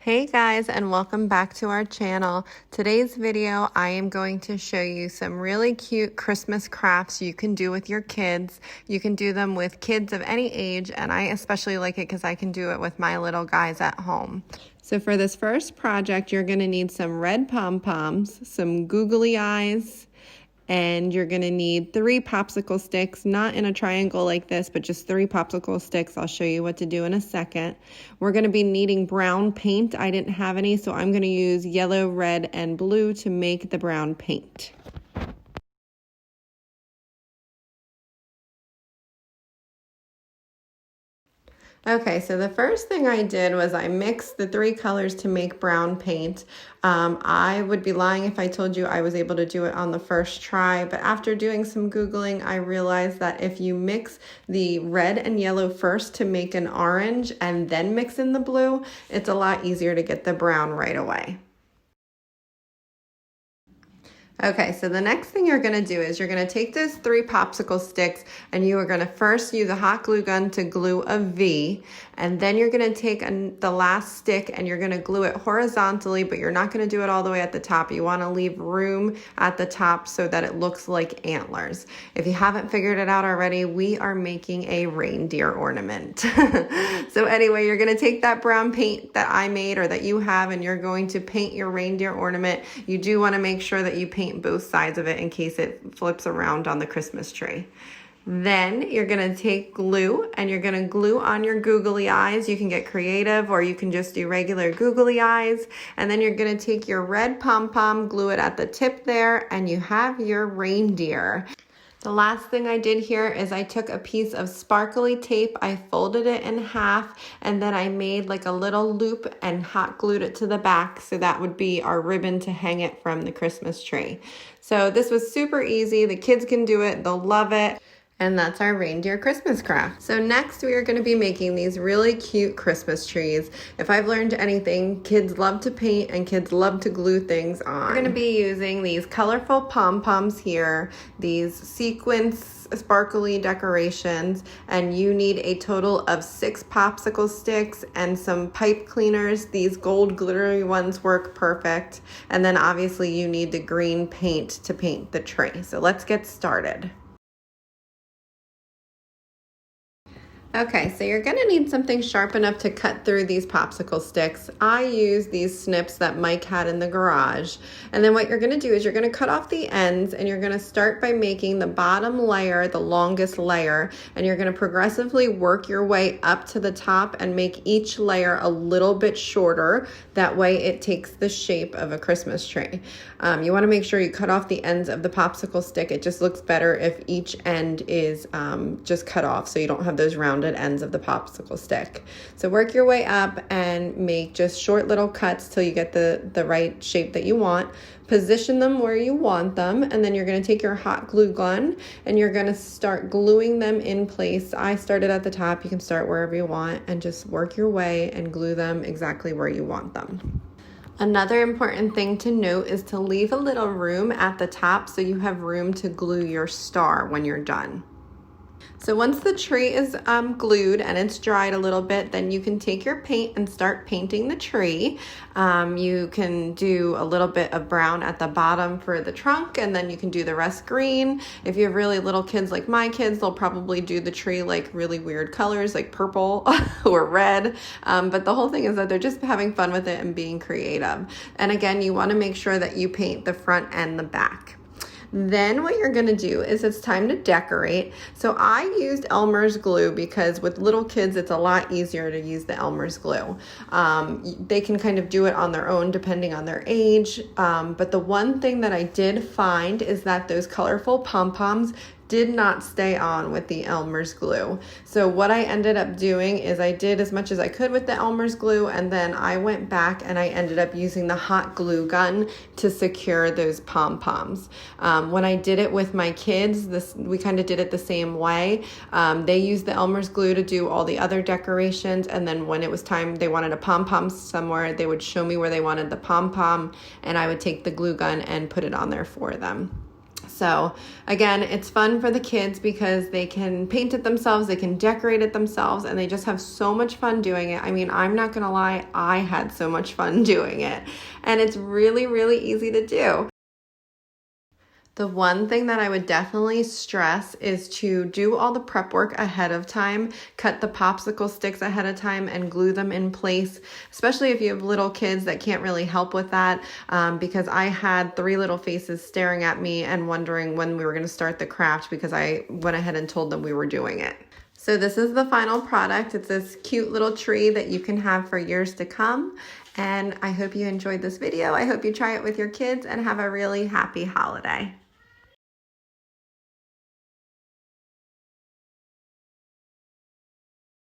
Hey guys, and welcome back to our channel. Today's video, I am going to show you some really cute Christmas crafts you can do with your kids. You can do them with kids of any age, and I especially like it because I can do it with my little guys at home. So for this first project, you're going to need some red pom-poms, some googly eyes, and you're gonna need 3 popsicle sticks, not in a triangle like this, but just 3 popsicle sticks. I'll show you what to do in a second. We're gonna be needing brown paint. I didn't have any, so I'm gonna use yellow, red, and blue to make the brown paint. Okay, so the first thing I did was I mixed the 3 colors to make brown paint. I would be lying if I told you I was able to do it on the first try, but after doing some Googling, I realized that if you mix the red and yellow first to make an orange and then mix in the blue, it's a lot easier to get the brown right away. Okay, so the next thing you're gonna do is you're gonna take those 3 popsicle sticks and you are gonna first use a hot glue gun to glue a V, and then you're gonna take the last stick and you're gonna glue it horizontally, but you're not gonna do it all the way at the top. You wanna leave room at the top so that it looks like antlers. If you haven't figured it out already, we are making a reindeer ornament. So anyway, you're gonna take that brown paint that I made or that you have and you're going to paint your reindeer ornament. You do wanna make sure that you paint both sides of it in case it flips around on the Christmas tree. Then you're gonna take glue and you're gonna glue on your googly eyes. You can get creative or you can just do regular googly eyes. And then you're gonna take your red pom-pom, glue it at the tip there, and you have your reindeer. The last thing I did here is I took a piece of sparkly tape, I folded it in half, and then I made like a little loop and hot glued it to the back, so that would be our ribbon to hang it from the Christmas tree. So this was super easy. The kids can do it, they'll love it. And that's our reindeer Christmas craft. So next we are going to be making these really cute Christmas trees. If I've learned anything, kids love to paint and kids love to glue things on. We're going to be using these colorful pom-poms here, these sequins sparkly decorations, and you need a total of 6 popsicle sticks and some pipe cleaners. These gold glittery ones work perfect. And then obviously you need the green paint to paint the tree. So let's get started. Okay, so you're gonna need something sharp enough to cut through these popsicle sticks. I use these snips that Mike had in the garage. And then what you're gonna do is you're gonna cut off the ends and you're gonna start by making the bottom layer the longest layer, and you're gonna progressively work your way up to the top and make each layer a little bit shorter. That way it takes the shape of a Christmas tree. You wanna make sure you cut off the ends of the popsicle stick. It just looks better if each end is just cut off so you don't have those rounded ends of the popsicle stick. So work your way up and make just short little cuts till you get the right shape that you want. Position them where you want them, and then you're going to take your hot glue gun and you're going to start gluing them in place. I started at the top. You can start wherever you want and just work your way and glue them exactly where you want them. Another important thing to note is to leave a little room at the top so you have room to glue your star when you're done. So once the tree is glued and it's dried a little bit, then you can take your paint and start painting the tree. You can do a little bit of brown at the bottom for the trunk, and then you can do the rest green. If you have really little kids like my kids, they'll probably do the tree like really weird colors like purple or red. But the whole thing is that they're just having fun with it and being creative. And again, you want to make sure that you paint the front and the back. Then what you're gonna do is it's time to decorate. So I used Elmer's glue because with little kids, it's a lot easier to use the Elmer's glue. They can kind of do it on their own depending on their age. But the one thing that I did find is that those colorful pom-poms did not stay on with the Elmer's glue. So what I ended up doing is I did as much as I could with the Elmer's glue, and then I went back and I ended up using the hot glue gun to secure those pom-poms. When I did it with my kids, we kind of did it the same way. They used the Elmer's glue to do all the other decorations, and then when it was time they wanted a pom-pom somewhere, they would show me where they wanted the pom-pom, and I would take the glue gun and put it on there for them. So again, it's fun for the kids because they can paint it themselves, they can decorate it themselves, and they just have so much fun doing it. I mean, I'm not gonna lie, I had so much fun doing it. And it's really, really easy to do. The one thing that I would definitely stress is to do all the prep work ahead of time, cut the popsicle sticks ahead of time and glue them in place, especially if you have little kids that can't really help with that, because I had 3 little faces staring at me and wondering when we were going to start the craft because I went ahead and told them we were doing it. So this is the final product. It's this cute little tree that you can have for years to come. And I hope you enjoyed this video. I hope you try it with your kids and have a really happy holiday.